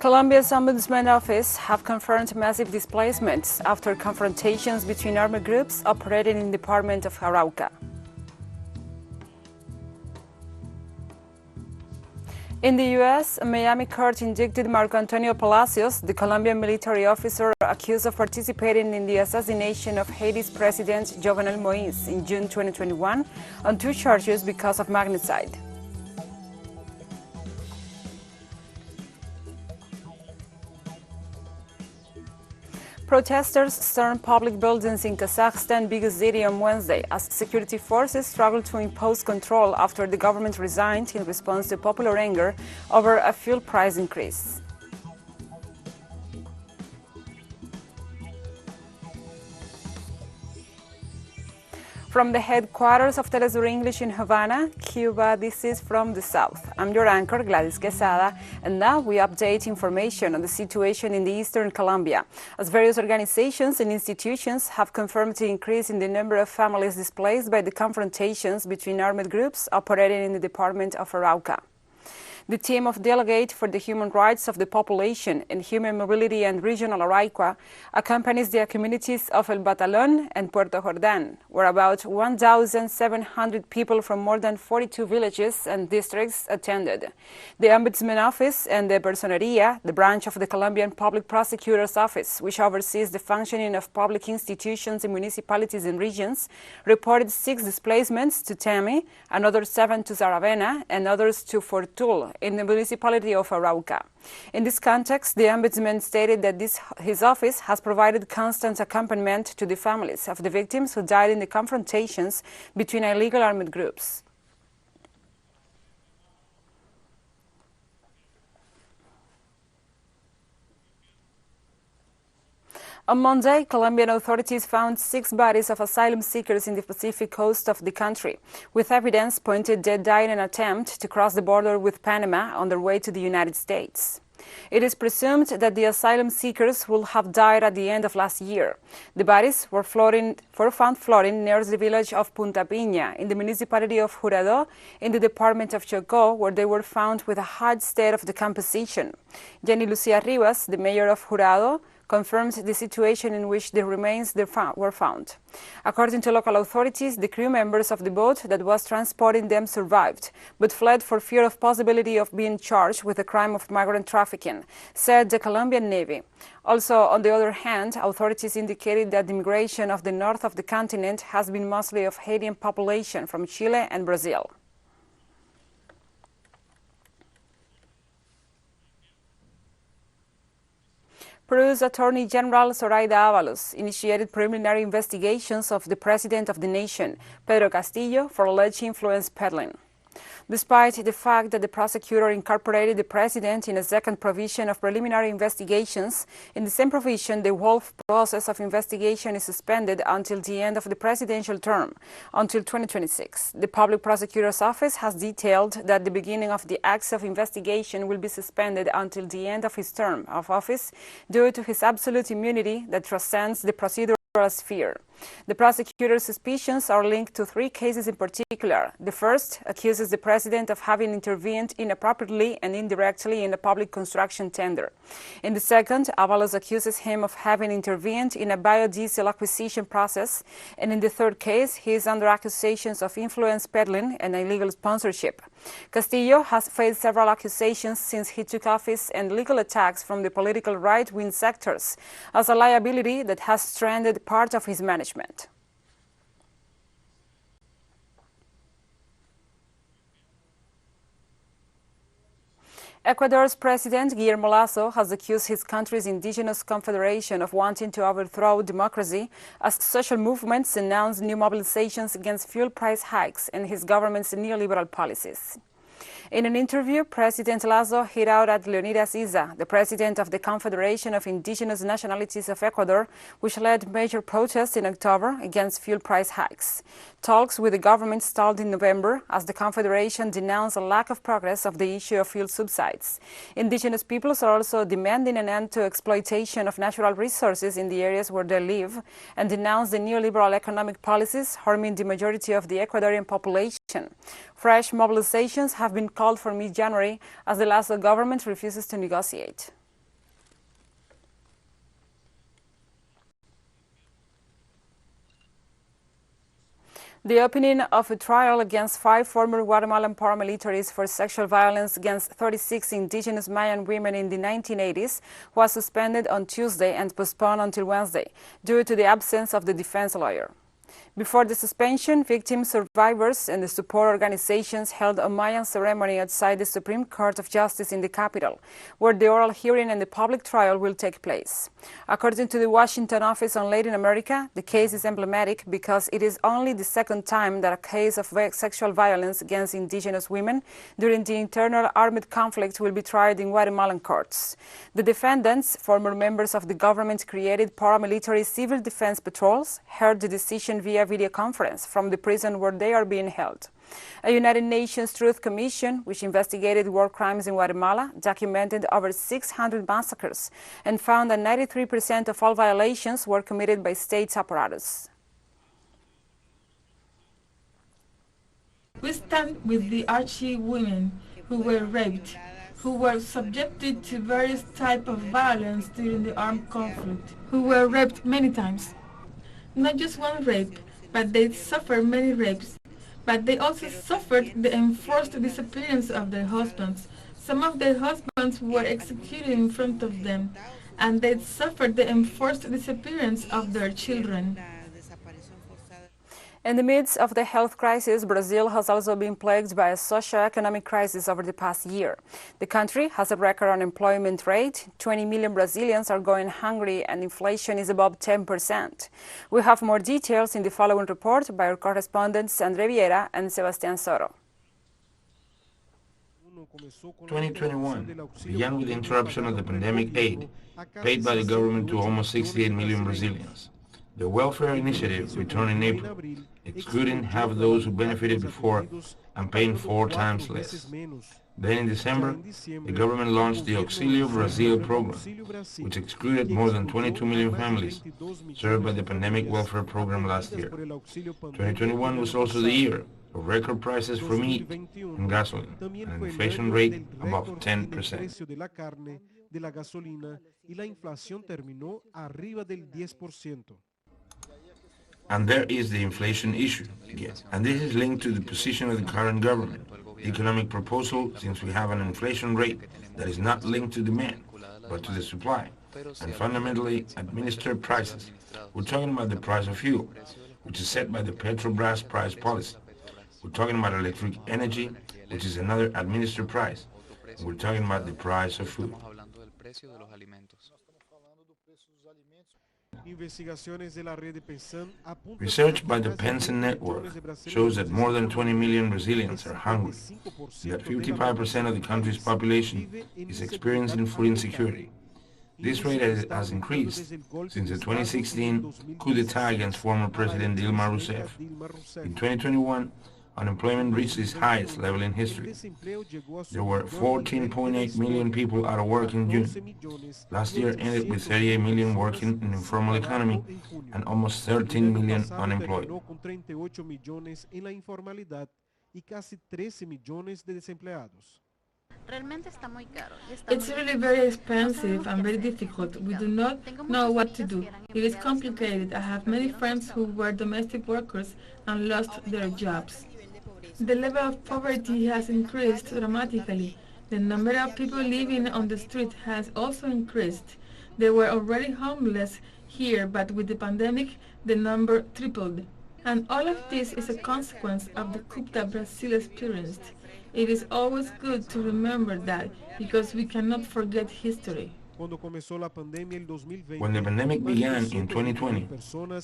Colombia's Ombudsman office have confirmed massive displacements after confrontations between armed groups operating in the department of Arauca. In the U.S., a Miami court indicted Marc Antonio Palacios, the Colombian military officer accused of participating in the assassination of Haiti's President Jovenel Moïse in June 2021, on 2 charges because of magnicide. Protesters stormed public buildings in Kazakhstan biggest city on Wednesday as security forces struggled to impose control after the government resigned in response to popular anger over a fuel price increase. From the headquarters of Telesur English in Havana, Cuba, this is From the South. I'm your anchor, Gladys Quesada, and now we update information on the situation in the eastern Colombia, as various organizations and institutions have confirmed the increase in the number of families displaced by the confrontations between armed groups operating in the department of Arauca. The team of Delegate for the Human Rights of the Population and Human Mobility and Regional Arauca accompanies the communities of El Batalón and Puerto Jordán, where about 1,700 people from more than 42 villages and districts attended. The Ombudsman Office and the Personería, the branch of the Colombian Public Prosecutor's Office, which oversees the functioning of public institutions in municipalities and regions, reported 6 displacements to Temi, another 7 to Saravena, and others to Fortul, in the municipality of Arauca. In this context, the Ombudsman stated that his office has provided constant accompaniment to the families of the victims who died in the confrontations between illegal armed groups. On Monday, Colombian authorities found 6 bodies of asylum seekers in the Pacific coast of the country, with evidence pointed they died in an attempt to cross the border with Panama on their way to the United States. It is presumed that the asylum seekers will have died at the end of last year. The bodies were found floating near the village of Punta Piña in the municipality of Jurado in the department of Chocó, where they were found with a hard state of decomposition. Jenny Lucia Rivas, the mayor of Jurado, confirmed the situation in which the remains were found. According to local authorities, the crew members of the boat that was transporting them survived, but fled for fear of possibility of being charged with the crime of migrant trafficking, said the Colombian Navy. Also, on the other hand, authorities indicated that the migration of the north of the continent has been mostly of Haitian population from Chile and Brazil. Peru's Attorney General Zoraida Ábalos initiated preliminary investigations of the president of the nation, Pedro Castillo, for alleged influence peddling. Despite the fact that the prosecutor incorporated the president in a second provision of preliminary investigations, in the same provision, the whole process of investigation is suspended until the end of the presidential term, until 2026. The public prosecutor's office has detailed that the beginning of the acts of investigation will be suspended until the end of his term of office due to his absolute immunity that transcends the procedural sphere. The prosecutor's suspicions are linked to 3 cases in particular. The first accuses the president of having intervened inappropriately and indirectly in a public construction tender. In the second, Ábalos accuses him of having intervened in a biodiesel acquisition process. And in the third case, he is under accusations of influence peddling and illegal sponsorship. Castillo has faced several accusations since he took office and legal attacks from the political right-wing sectors as a liability that has stranded part of his management. Ecuador's President Guillermo Lasso has accused his country's indigenous confederation of wanting to overthrow democracy as social movements announce new mobilizations against fuel price hikes and his government's neoliberal policies. In an interview, President Lasso hit out at Leonidas Issa, the president of the Confederation of Indigenous Nationalities of Ecuador, which led major protests in October against fuel price hikes. Talks with the government stalled in November as the Confederation denounced a lack of progress of the issue of fuel subsidies. Indigenous peoples are also demanding an end to exploitation of natural resources in the areas where they live and denounce the neoliberal economic policies harming the majority of the Ecuadorian population. Fresh mobilizations have been called for mid-January as the Lasso government refuses to negotiate. The opening of a trial against 5 former Guatemalan paramilitaries for sexual violence against 36 indigenous Mayan women in the 1980s was suspended on Tuesday and postponed until Wednesday due to the absence of the defense lawyer. Before the suspension, victims, survivors, and the support organizations held a Mayan ceremony outside the Supreme Court of Justice in the capital, where the oral hearing and the public trial will take place. According to the Washington Office on Latin America, the case is emblematic because it is only the second time that a case of sexual violence against indigenous women during the internal armed conflict will be tried in Guatemalan courts. The defendants, former members of the government-created paramilitary civil defense patrols, heard the decision via video conference from the prison where they are being held. A United Nations Truth Commission, which investigated war crimes in Guatemala, documented over 600 massacres and found that 93% of all violations were committed by state apparatus. We stand with the Iraqi women who were raped, who were subjected to various types of violence during the armed conflict, who were raped many times. Not just one rape, but they suffered many rapes. But they also suffered the enforced disappearance of their husbands. Some of their husbands were executed in front of them, and they suffered the enforced disappearance of their children. In the midst of the health crisis, Brazil has also been plagued by a socioeconomic crisis over the past year. The country has a record unemployment rate, 20 million Brazilians are going hungry, and inflation is above 10%. We have more details in the following report by our correspondents Andre Vieira and Sebastián Soro. 2021 began with the interruption of the pandemic aid paid by the government to almost 68 million Brazilians. The welfare initiative returned in April, excluding half those who benefited before and paying 4 times less. Then in December, the government launched the Auxílio Brasil program, which excluded more than 22 million families served by the pandemic welfare program last year. 2021 was also the year of record prices for meat and gasoline, and an inflation rate above 10%. And there is the inflation issue again. And this is linked to the position of the current government. The economic proposal, since we have an inflation rate that is not linked to demand, but to the supply, and fundamentally administered prices. We're talking about the price of fuel, which is set by the Petrobras price policy. We're talking about electric energy, which is another administered price. And we're talking about the price of food. Research by the Pension Network shows that more than 20 million Brazilians are hungry, and that 55% of the country's population is experiencing food insecurity. This rate has increased since the 2016 coup d'etat against former President Dilma Rousseff. In 2021, unemployment reached its highest level in history. There were 14.8 million people out of work in June. Last year ended with 38 million working in the informal economy and almost 13 million unemployed. It's really very expensive and very difficult. We do not know what to do. It is complicated. I have many friends who were domestic workers and lost their jobs. The level of poverty has increased dramatically. The number of people living on the street has also increased. They were already homeless here, but with the pandemic, the number tripled. And all of this is a consequence of the coup that Brazil experienced. It is always good to remember that, because we cannot forget history. When the pandemic began in 2020,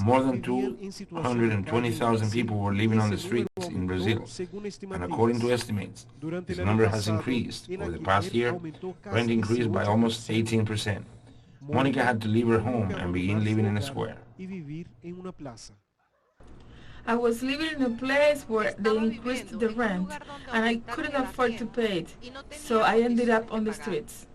more than 220,000 people were living on the streets in Brazil, and according to estimates, this number has increased. Over the past year, rent increased by almost 18%. Monica had to leave her home and begin living in a square. I was living in a place where they increased the rent, and I couldn't afford to pay it, so I ended up on the streets.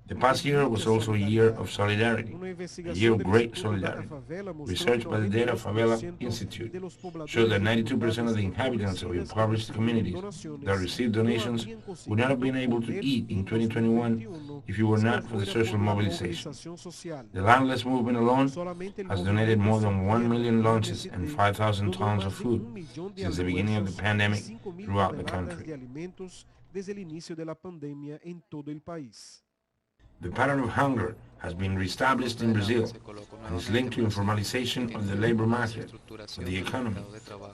The past year was also a year of solidarity, a year of great solidarity. Research by the Data Favela Institute showed that 92% of the inhabitants of impoverished communities that received donations would not have been able to eat in 2021 if it were not for the social mobilization. The Landless movement alone has donated more than 1 million lunches and 5,000 tons of food since the beginning of the pandemic throughout the country. The pattern of hunger has been reestablished in Brazil and is linked to informalization of the labor market, of the economy,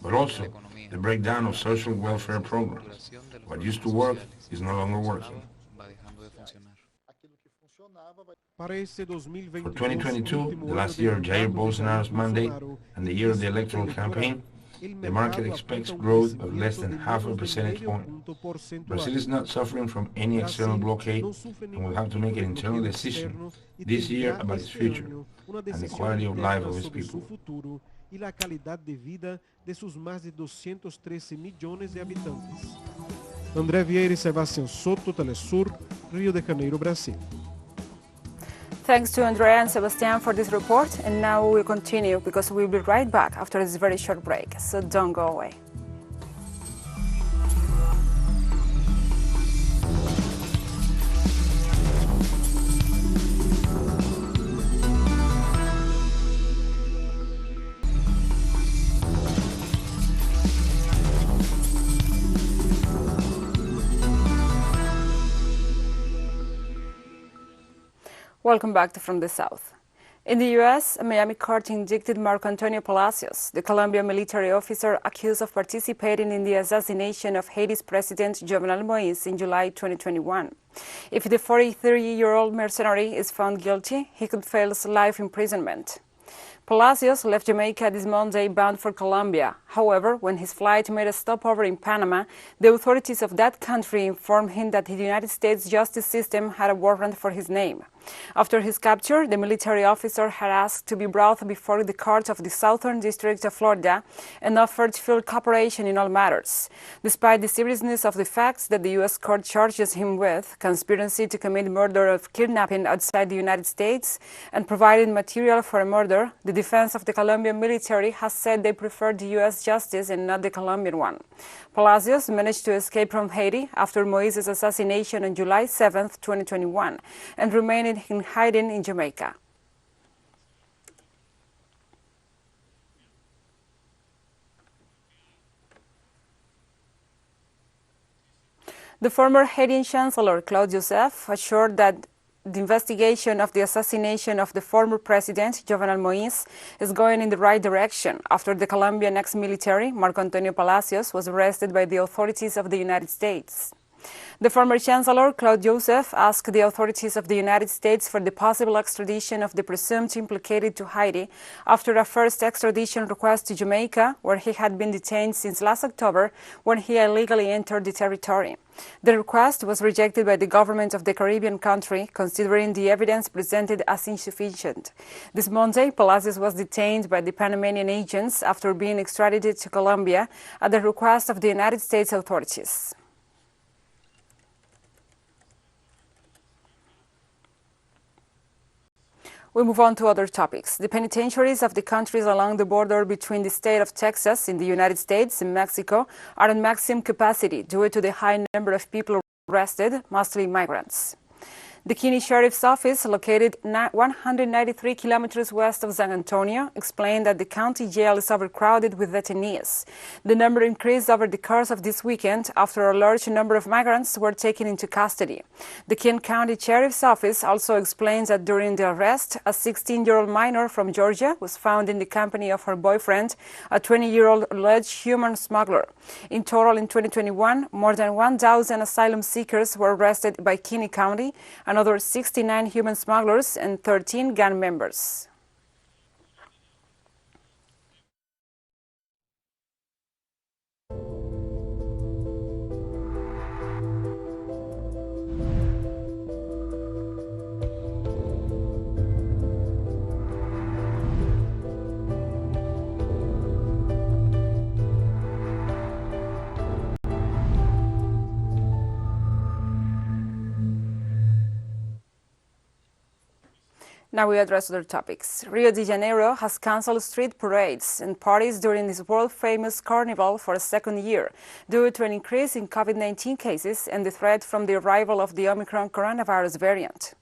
but also the breakdown of social welfare programs. What used to work is no longer working. For 2022, the last year of Jair Bolsonaro's mandate and the year of the electoral campaign, the market expects growth of less than half a percentage point. Brazil is not suffering from any external blockade and will have to make an internal decision this year about its future and the quality of life of its people. André Vieira e Sebastião Soto, Telesur, Rio de Janeiro, Brasil. Thanks to Andrea and Sebastian for this report, and now we will continue because we'll be right back after this very short break, so don't go away. Welcome back to From the South. In the U.S., a Miami court indicted Marc Antonio Palacios, the Colombian military officer accused of participating in the assassination of Haiti's President Jovenel Moïse in July 2021. If the 43-year-old mercenary is found guilty, he could face life imprisonment. Palacios left Jamaica this Monday bound for Colombia. However, when his flight made a stopover in Panama, the authorities of that country informed him that the United States justice system had a warrant for his name. After his capture, the military officer had asked to be brought before the court of the Southern District of Florida and offered full cooperation in all matters. Despite the seriousness of the facts that the U.S. court charges him with, conspiracy to commit murder of kidnapping outside the United States and providing material for a murder, the defense of the Colombian military has said they prefer the U.S. justice and not the Colombian one. Palacios managed to escape from Haiti after Moïse's assassination on July 7, 2021, and remained in hiding in Jamaica. The former Haitian chancellor, Claude, assured that the investigation of the assassination of the former president, Jovenel Moïse, is going in the right direction after the Colombian ex-military, Marc Antonio Palacios, was arrested by the authorities of the United States. The former chancellor, Claude, asked the authorities of the United States for the possible extradition of the presumed implicated to Haiti after a first extradition request to Jamaica, where he had been detained since last October when he illegally entered the territory. The request was rejected by the government of the Caribbean country, considering the evidence presented as insufficient. This Monday, Palacios was detained by the Panamanian agents after being extradited to Colombia at the request of the United States authorities. We move on to other topics. The penitentiaries of the countries along the border between the state of Texas in the United States and Mexico are at maximum capacity due to the high number of people arrested, mostly migrants. The Kinney Sheriff's Office, located 193 kilometers west of San Antonio, explained that the county jail is overcrowded with detainees. The number increased over the course of this weekend after a large number of migrants were taken into custody. The King County Sheriff's Office also explains that during the arrest, a 16-year-old minor from Georgia was found in the company of her boyfriend, a 20-year-old alleged human smuggler. In total, in 2021, more than 1,000 asylum seekers were arrested by Kinney County, another 69 human smugglers, and 13 gang members. Now we address other topics. Rio de Janeiro has cancelled street parades and parties during its world-famous carnival for a second year due to an increase in COVID-19 cases and the threat from the arrival of the Omicron coronavirus variant.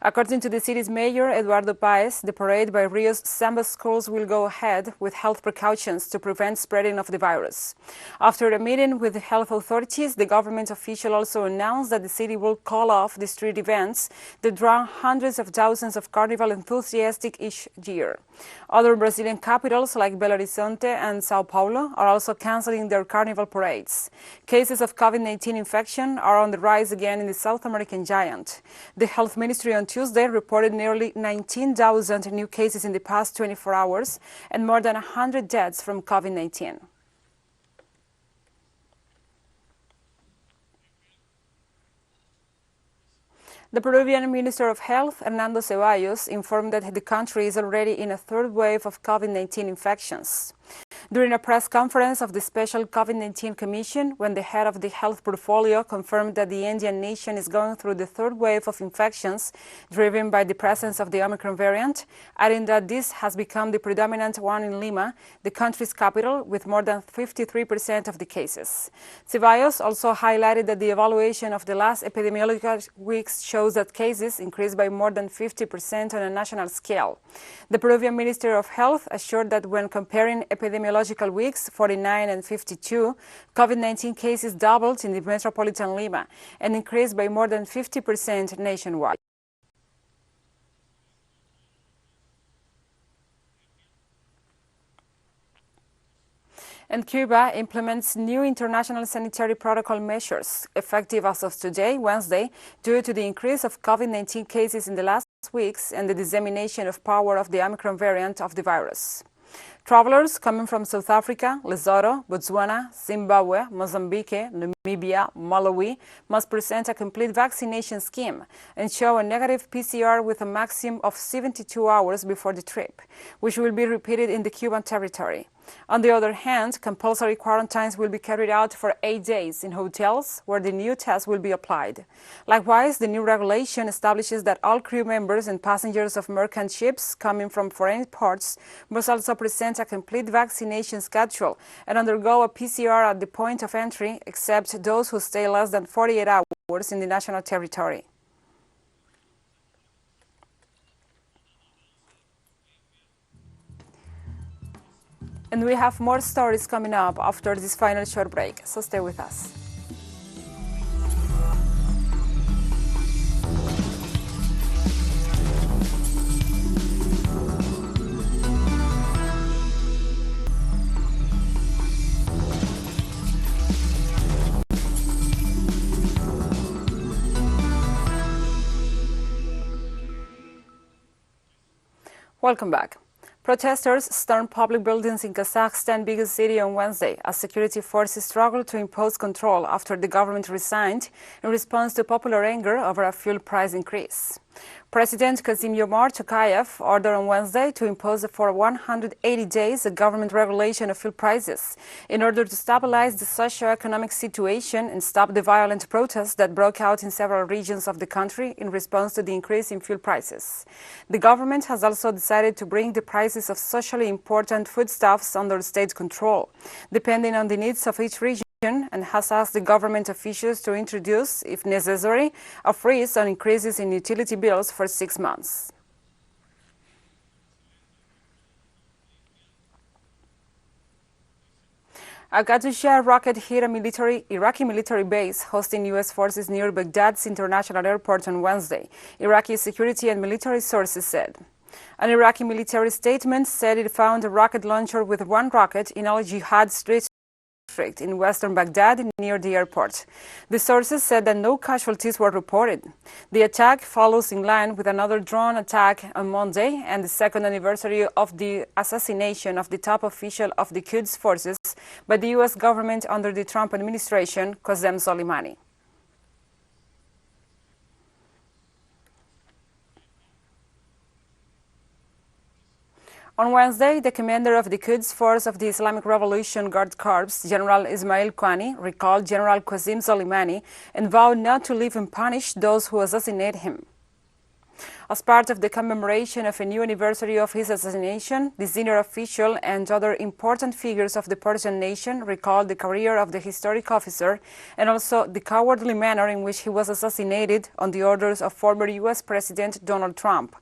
According to the city's mayor, Eduardo Paez, the parade by Rio's Samba schools will go ahead with health precautions to prevent spreading of the virus. After a meeting with the health authorities, the government official also announced that the city will call off the street events that draw hundreds of thousands of carnival enthusiasts each year. Other Brazilian capitals like Belo Horizonte and Sao Paulo are also canceling their carnival parades. Cases of COVID-19 infection are on the rise again in the South American giant. The health ministry on Tuesday reported nearly 19,000 new cases in the past 24 hours and more than 100 deaths from COVID-19. The Peruvian Minister of Health, Hernando Ceballos, informed that the country is already in a third wave of COVID-19 infections. During a press conference of the Special COVID-19 Commission, when the head of the health portfolio confirmed that the Indian nation is going through the third wave of infections driven by the presence of the Omicron variant, adding that this has become the predominant one in Lima, the country's capital, with more than 53% of the cases. Ceballos also highlighted that the evaluation of the last epidemiological weeks shows that cases increased by more than 50% on a national scale. The Peruvian Minister of Health assured that when comparing epidemiological weeks 49 and 52, COVID-19 cases doubled in the metropolitan Lima and increased by more than 50% nationwide. And Cuba implements new international sanitary protocol measures, effective as of today, Wednesday, due to the increase of COVID-19 cases in the last weeks and the dissemination of power of the Omicron variant of the virus. Travelers coming from South Africa, Lesotho, Botswana, Zimbabwe, Mozambique, Namibia, Malawi must present a complete vaccination scheme and show a negative PCR with a maximum of 72 hours before the trip, which will be repeated in the Cuban territory. On the other hand, compulsory quarantines will be carried out for 8 days in hotels where the new test will be applied. Likewise, the new regulation establishes that all crew members and passengers of merchant ships coming from foreign ports must also present a complete vaccination schedule and undergo a PCR at the point of entry, except those who stay less than 48 hours in the national territory. And we have more stories coming up after this final short break, so stay with us. Welcome back. Protesters stormed public buildings in Kazakhstan, biggest city, on Wednesday as security forces struggled to impose control after the government resigned in response to popular anger over a fuel price increase. President Kassym-Jomart Tokayev ordered on Wednesday to impose for 180 days a government regulation of fuel prices in order to stabilize the socioeconomic situation and stop the violent protests that broke out in several regions of the country in response to the increase in fuel prices. The government has also decided to bring the prices of socially important foodstuffs under state control, depending on the needs of each region, and has asked the government officials to introduce, if necessary, a freeze on increases in utility bills for 6 months. A Katyusha rocket hit a Iraqi military base hosting U.S. forces near Baghdad's international airport on Wednesday, Iraqi security and military sources said. An Iraqi military statement said it found a rocket launcher with one rocket in Al-Jihad Street in western Baghdad near the airport. The sources said that no casualties were reported. The attack follows in line with another drone attack on Monday and the second anniversary of the assassination of the top official of the Quds forces by the U.S. government under the Trump administration, Qasem Soleimani. On Wednesday, the commander of the Quds Force of the Islamic Revolution Guard Corps, General Ismail Qani, recalled General Qasem Soleimani and vowed not to leave unpunished those who assassinate him. As part of the commemoration of a new anniversary of his assassination, the senior official and other important figures of the Persian nation recalled the career of the historic officer and also the cowardly manner in which he was assassinated on the orders of former U.S. President Donald Trump.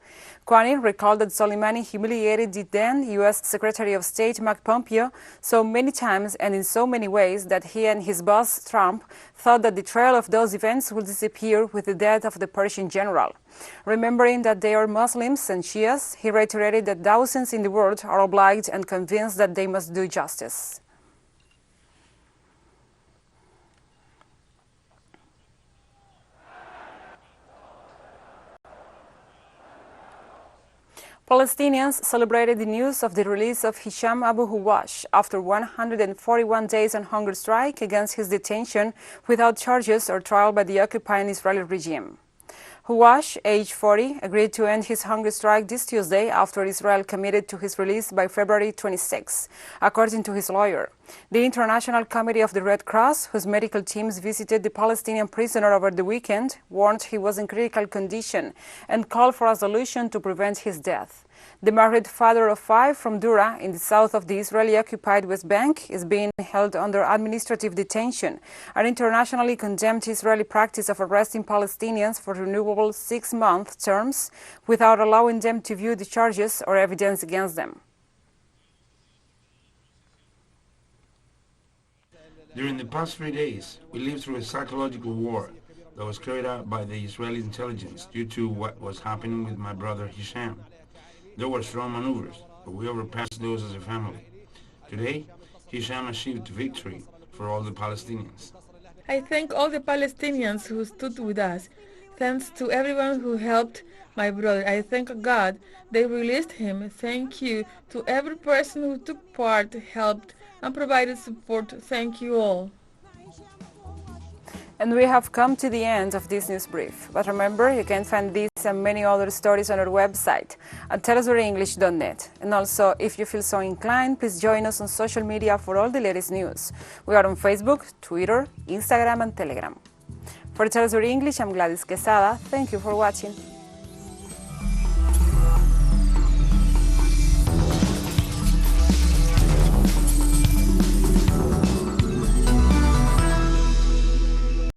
Kwani recalled that Soleimani humiliated the then U.S. Secretary of State Marc Pompeo so many times and in so many ways that he and his boss Trump thought that the trail of those events would disappear with the death of the Persian general. Remembering that they are Muslims and Shias, he reiterated that thousands in the world are obliged and convinced that they must do justice. Palestinians celebrated the news of the release of Hisham Abu Huwash after 141 days on hunger strike against his detention without charges or trial by the occupying Israeli regime. Huwash, age 40, agreed to end his hunger strike this Tuesday after Israel committed to his release by February 26, according to his lawyer. The International Committee of the Red Cross, whose medical teams visited the Palestinian prisoner over the weekend, warned he was in critical condition and called for a solution to prevent his death. The married father of 5 from Dura, in the south of the Israeli-occupied West Bank, is being held under administrative detention, an internationally condemned Israeli practice of arresting Palestinians for renewable 6-month terms without allowing them to view the charges or evidence against them. During the past 3 days, we lived through a psychological war that was carried out by the Israeli intelligence due to what was happening with my brother Hisham. There were strong maneuvers, but we overpassed those as a family. Today, Hisham achieved victory for all the Palestinians. I thank all the Palestinians who stood with us. Thanks to everyone who helped my brother. I thank God they released him. Thank you to every person who took part, helped, and provided support. Thank you all. And we have come to the end of this news brief. But remember, you can find these and many other stories on our website at tellusenglish.net. And also, if you feel so inclined, please join us on social media for all the latest news. We are on Facebook, Twitter, Instagram, and Telegram. For Tell Us English, I'm Gladys Quesada. Thank you for watching.